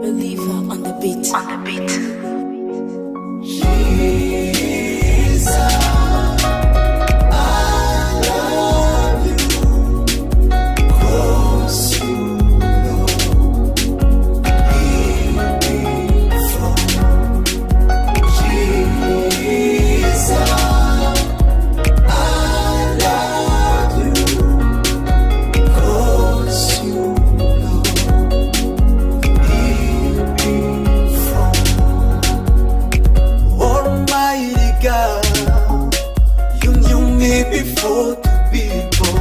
Believer on the beat. On the beat. Before the people,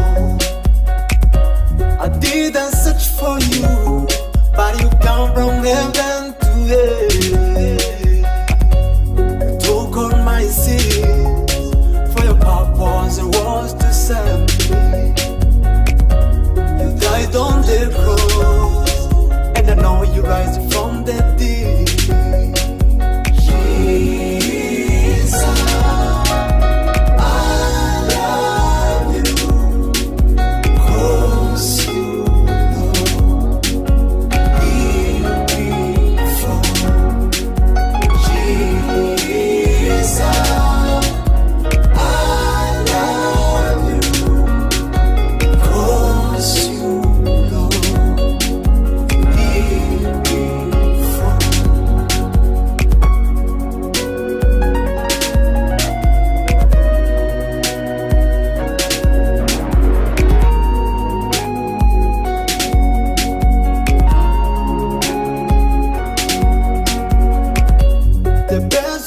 I didn't search for you, but you come from heaven to earth. You took all my sins, for your purpose it was to save me. You died on the cross, and I know you rise from the dead.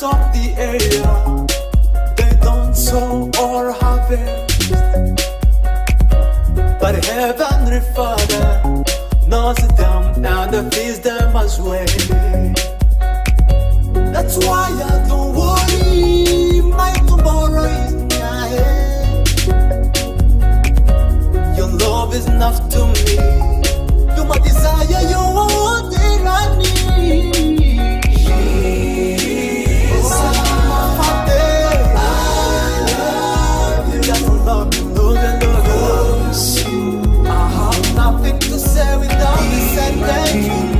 Of the area, they don't sow or harvest, but Heavenly Father knows them and feeds them as well. That's why I don't worry, my tomorrow is my hand. Your love is enough to me, you're my desire, you're all that I need. Nothing to say without this, and thank you.